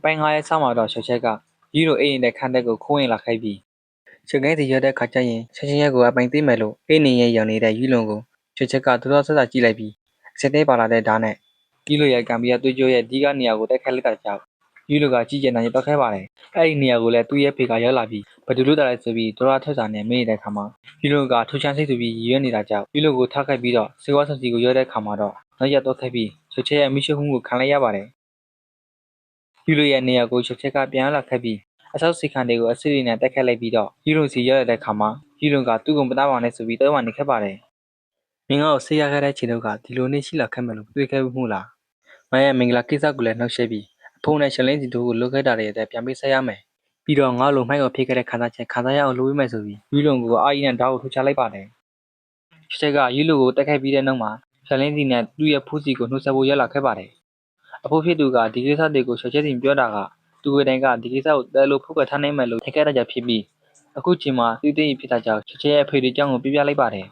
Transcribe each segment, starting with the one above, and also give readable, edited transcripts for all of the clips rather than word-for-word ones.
ပိုင်း9ရက်စမှာတော့ချက်ချက်ကကြီးလိုအိမ်နဲ့ခန်းတဲ့ကိုခိုးရင်လာခိုက်ပြီးချက်ကိုင်းစီရတဲ့ခါကျရင်ချက်ချင်းရက်ကိုအပိုင်သိမယ်လို့အိမ်နေရဲ့ရောင်နေတဲ့ယူလုံကိုချက်ချက်ကတော်ဆက်ကြည့်လိုက်ပြီးစက်သေးပါလာတဲ့ဓာတ်နဲ့ကြီးလိုရဲ့ကံပြီးသွေးကြိုးရဲ့ဒီကနေရာကိုတက်ခက်လိုက်တာကြောက်ယူလိုကကြီးကျယ်နိုင်တော့ခဲပါတယ်အဲ့ဒီနေရာကိုလည်းသူ့ရဲ့ဖေကရောက်လာပြီးဘယ်သူလို့တာလဲဆိုပြီးဒေါ်လာထွက်စာနဲ့မင်းနေတဲ့ခါမှာယူလိုကထူချမ်းစိတ်သူပြီးရည်ရွယ်နေတာကြောက်ယူလိုကိုထားခိုက်ပြီးတော့စေဝါစစီကိုရောက်တဲ့ခါမှာတော့နောက်ရတော့ခိုက်ပြီးချက်ချက်ရဲ့မိရှုံမှုကိုခံလိုက်ရပါတယ်ယူလိုရဲ့နေရာကိုချက်ချက်ကပြန်လာခဲ့ပြီးအဆောက်စီခံတွေကိုအစစ်တွေနဲ့တက်ခက်လိုက်ပြီးတော့ယူလုံစီရောက်တဲ့ခါမှာယူလုံကသူ့ကိုမသားပါနဲ့ဆိုပြီးတော့မှနေခဲ့ပါတယ်မင်းကဆေးရခဲ့တဲ့ခြေတော့ကဒီလိုနေရှိလာခဲ့မယ်လို့တွေးခဲ့မှုလားမရဲ့မင်္ဂလာကိစ္စကိုလည်းနှောက်ရှက်ပြီးအဖုံနဲ့ရှလင်းစီတို့ကိုလုတ်ခဲ့တာတွေအတဲ့ပြန်ပေးဆက်ရမယ်ပြီးတော့ငါ့လိုမိုက်ကိုဖိခဲ့တဲ့ခန္ဓာချက်ခန္ဓာရအောင်လုပ်ပေးမယ်ဆိုပြီးယူလုံကိုအာရီနဲ့ဓာတ်ကိုထုတ်ချလိုက်ပါတယ်ချက်ကယူလုံကိုတက်ခဲ့ပြီးတဲ့နောက်မှာရှလင်းစီနဲ့သူ့ရဲ့ဖူးစီကိုနှုတ်ဆက်ဖို့ရက်လာခဲ့ပါတယ်အဖိုးဖြစ်သူကဒီကိစ္စတွေကိုချက်ချက်စီပြောတာကသူ့ဝေတိုင်းကဒီကိစ္စကိုတဲလို့ဖုတ်ကထားနိုင်မယ်လို့ထင်ခဲ့တာကြောင့်ဖြစ်ပြီးအခုချိန်မှာသူ့တည်ဖြစ်တာကြောင့်ချက်ချက်ရဲ့ဖေတွေကြောင့်ကိုပြပြလိုက်ပါတယ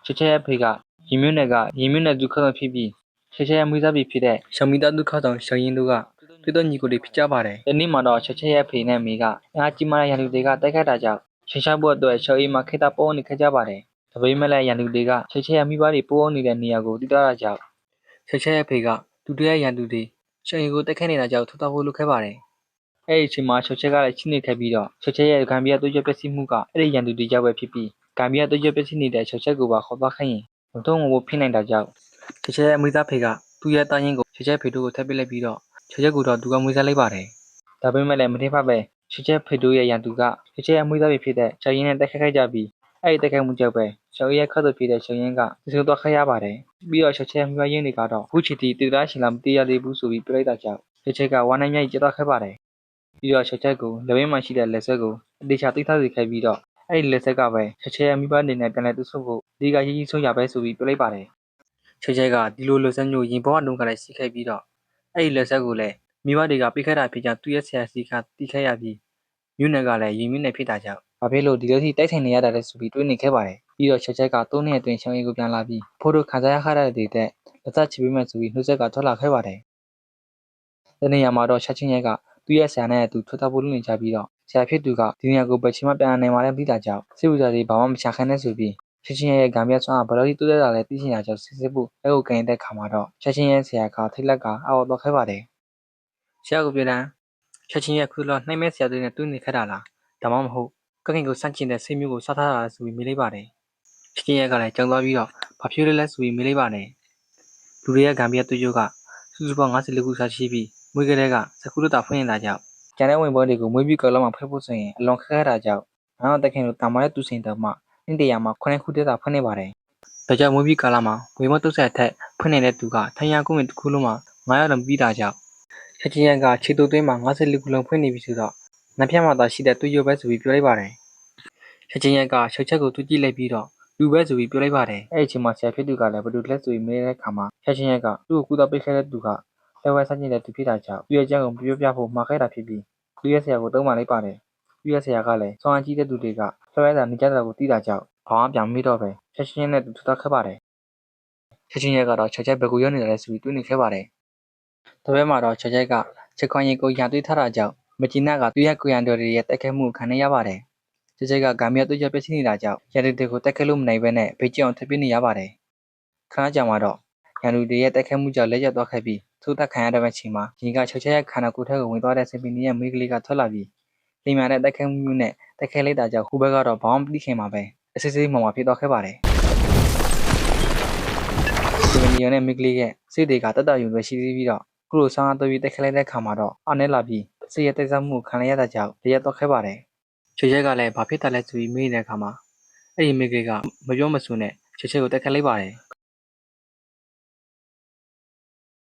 ်ချက်ချက်ရဲ့ဖေကရီမြွန်းနဲ့ဒုက္ခဆောင်ဖြစ်ပြီးချက်ချက်ရဲ့မိသားစုဖြစ်တဲ့ရှောင်းမီသားဒုက္ခဆောင်ရှောင်းရင်တို့ကသူတို့ညီကိုတွေဖြစ်ကြပါတယ်ဒီနေ့မှာတော့ချက်ချက်ရဲ့ဖေနဲ့မေကအင်အားကြီးမားတဲ့ရန်သူတွေကတိုက်ခိုက်တာကြောင့်ရှင်းရှားဖို့အတွက်ရှောင်းအိမ်မှာခိတပေါ်နေခဲ့ကြပါတယ်ဒါပေမဲ့လည်းရန်သူတွေကချက်ချက်ရဲ့မိဘတွေပိုးနေတဲ့နေရာကိုတိကျတာကြောင့်ချက်ချက်ရဲ့ဖေကသူတို့ရဲ့ရန်သူတွေရှောင်းရင်ကိုတိုက်ခိုက်နေတာကြောင့်ထပ်ဖို့လုပ်ခဲ့ပါတယ်အဲ့ဒီအချိန်မှာချက်ချက်ကလည်းချိနေခဲ့ပြီးတော့ချက်ချက်ရဲ့ဂမ်ဘီယာတွေးကြပျက်စီးမှုကအဲ့ဒီရန်သူတွေကြောင့်ပဲဖြစ်ပြီးဂမ်ဘီယာတွေးကြပျက်စီးနေတဲ့ချက်ချက်ကိုပါခေါ်သွားခိုင်းရင်မတော့ဘူးဖြစ်နိုင်တာကြောင့်ချက်ချက်ရဲ့မိသားဖေကသူ့ရဲ့တာရင်ကိုချက်ချက်ဖေတို့ကိုထပ်ပစ်လိုက်ပြီးတော့ချက်ချက်ကိုတော့သူကမွေးစားလိုက်ပါတယ်ဒါပေမဲ့လည်းမထင်ပါပဲချက်ချက်ဖေတို့ရဲ့ရန်သူကချက်ချက်ရဲ့မိသားဖေဖြစ်တဲ့ချောင်းရင်နဲ့တက်ခက်ခိုက်ကြပြီးအဲ့ဒီတက်ခက်မှုကြောင့်ပဲချောင်းရဲ့ခတ်သူဖြစ်တဲ့ချောင်းရင်ကသူဆိုတော့ခက်ရပါတယ်ပြီးတော့ချက်ချက်မိဘရင်းတွေကတော့ခုချီတီတူတာရှင်လာမသိရသေးဘူးဆိုပြီးပြလိုက်တာကြောင့်ချက်ချက်ကဝမ်းနိုင်မြိုက်ကြတော့ခဲ့ပါတယ်ပြီးတော့ချက်ချက်ကိုလက်ဝဲမှာရှိတဲ့လက်ဆက်ကိုအတေချာသိထားစီခိုက်ပြီးတော့အဲ့ဒီလက်ဆက်ကပဲချက်ချက်ရဲ့မိဘအနေနဲ့ပြန်လဲသူ့ဆုပ်ကိုဒီကရေးကြီးဆုံးရပဲဆိုပြီးပြလိုက်ပါတယ်ချက်ချက်ကဒီလိုလက်ဆက်မျိုးရင်ပေါ်ကနှုံးကလည်းစီးခိုက်ပြီးတော့အဲ့ဒီလက်ဆက်ကိုလည်းမိဘတွေကပြခဲ့တာဖြစ်ကြောင်းသူ့ရဲ့ဆရာစီကတီးခဲ့ရပြီးမြို့နယ်ကလည်းရင်မြင့်နေဖြစ်တာကြောင့်ဘာဖြစ်လို့ဒီလိုထိတိုက်ဆိုင်နေရတာလဲဆိုပြီးတွေးနေခဲ့ပါတယ်ပြီးတော့ချက်ချက်က3နှစ်အတွင်းရှောင်းရီကိုပြန်လာပြီးဖိုးတို့ခံစားရခတဲ့တဲ့လက်သက်ချပေးမယ်ဆိုပြီးနှုတ်ဆက်ကထွက်လာခဲ့ပါတယ်ဒီနေရာမှာတော့ချက်ချင်းရဲ့ကသူ့ရဲ့ဆရာနဲ့သူထွက်သွားဖို့လုပ်နေကြပြီးတော့ဆရာဖြစ်သူကဒီနေရာကိုဘယ်ချိန်မှပြန်နိုင်မှာလဲပြီးတာကြောင့်စိတ်ဝင်စားပြီးဘာမှမချခိုင်းနဲ့ဆိုပြီးချက်ချင်းရဲ့ဂမ်ဘီယာဆွမ်းကဘယ်လိုထိတိုးတက်တာလဲသိချင်တာကြောင့်စစ်စစ်ဖို့အဲ့ကိုကန်တဲ့ခါမှာတော့ချက်ချင်းရဲ့ဆရာကထိတ်လက်ကအောက်တော့ခဲ့ပါတယ်ဆရာကပြောတယ်ချက်ချင်းရဲ့ခုလောနှိမ့်မဲ့ဆရာတွေနဲ့တွေ့နေခဲ့တာလားဒါမှမဟုတ်ကခင်ကိုစန့်ကျင်တဲ့စိတ်မျိုးကိုစားထားတာဆိုပြီးမေးလိုက်ပါတယ်ချက်ချင်းရဲ့ကလည်းကြောင်သွားပြီးတော့ဘာဖြစ်လဲဆိုပြီးမေးလိုက်ပါတယ်လူတွေရဲ့ဂမ်ဘီယာတွေ့ကြကစုစုပေါင်း54ခုစားရှိပြီးမွေးကလေးကစကူလို့တာဖွင့်နေတာကြောင့်ကျန်တဲ့ဝင်ပွဲတွေကိုမွေးပြီးကော်လောက်မှဖက်ဖို့ဆိုရင်အလွန်ခက်ခဲတာကြောင့်ငါတို့တက်ခင်လို့တာမတဲ့သူစိန်တော်မှနေ့တရာမှာ9ခုတည်းတာဖွင့်နေပါတယ်။ဒါကြောင့်မွေးပြီးကာလမှာဝေမတုတ်ဆက်ထက်ဖွင့်နေတဲ့သူကထိုင်ရကုဝင်တစ်ခုလုံးမှာ900လုံးပြီးတာကြောင့်ချက်ချင်းရန်ကခြေတုပ်သွင်းမှာ54ခုလုံးဖွင့်နေပြီဆိုတော့နက်ဖြတ်မှသာရှိတဲ့သူ့ရုပ်ပဲဆိုပြီးပြောလိုက်ပါတယ်။ချက်ချင်းရန်ကရှုပ်ချက်ကိုသူကြည့်လိုက်ပြီးတော့လူပဲဆိုပြီးပြောလိုက်ပါတယ်။အဲ့ဒီအချိန်မှာဆရာဖြစ်သူကလည်းဘယ်သူလက်ဆိုပြီးမေးတဲ့အခါမှာချက်ချင်းရန်ကသူ့ကိုကူတော့ပိတ်ခဲ့တဲ့သူကလက်ဝဲဆက်နေတဲ့သူဖြစ်တာကြောင့်သူ့ရဲ့ကြောင့်ကိုပြောပြဖို့မှာခဲ့တာဖြစ်ပြီးသူ့ရဲ့ဆရာကိုတုံးမှလိုက်ပါတယ်သူ့ရဲ့ဆရာကလည်းစောင်းအကြီးတဲ့သူတွေကဆွဲရတာနေကြတာကိုသိတာကြောင့်ဘာမှပြန်မေးတော့ပဲချက်ချင်းနဲ့သူထွက်ခဲ့ပါတယ်ချက်ချင်းရဲ့ကတော့ချက်ချက်ဘယ်ကိုရောက်နေတယ်လဲဆိုပြီးတွေးနေခဲ့ပါတယ်တပည့်မှာတော့ချက်ချက်ကချက်ခွန်ရင်ကိုရန်တွေးထားတာကြောင့်မကျင်းနာကသူ့ရဲ့ကိုရန်တော်တွေရဲ့တက်ခဲမှုခံနေရပါတယ်ချက်ချက်ကဂမ်ဘီယာတွေ့ချက်ပြစ်နေတာကြောင့်ရန်တွေကိုတက်ခဲလို့မနိုင်ဘဲနဲ့ဘေးကျအောင်ထပ်ပြနေရပါတယ်ခဏကြာမှတော့ရန်သူတွေရဲ့တက်ခဲမှုကြောင့်လက်ရသွားခဲ့ပြီးထိုးသက်ခံရတဲ့အချိန်မှာရင်ကချက်ချက်ရဲ့ခန္ဓာကိုယ်ထက်ကိုဝင်သွားတဲ့စပီနီရဲ့မိန်းကလေးကထွက်လာပြီးလိမ်မာတဲ့တက်ခဲမှုနဲ့တက်ခဲလိုက်တာကြောင့်ဟိုဘက်ကတော့ဘာမှမသိခင်မှာပဲအစစ်စစ်မှမှဖြစ်သွားခဲ့ပါတယ်စပီနီရဲ့မိန်းကလေးရဲ့စိတ်တွေကတတ်တယူပဲရှိသေးပြီးတော့ခုလိုဆောင်းအသွေးတက်ခဲလိုက်တဲ့ခါမှာတော့အနေလာပြီးစိတ်ရဲ့တိုက်စားမှုခံရတဲ့ကြောင့်လက်ရသွားခဲ့ပါတယ်ချက်ချက်ကလည်းဘာဖြစ်တာလဲဆိုပြီးမေးနေတဲ့အခါမှာအဲ့ဒီမိန်းကလေးကမပြောမဆိုနဲ့ချက်ချက်ကိုတက်ခဲလိုက်ပါတယ်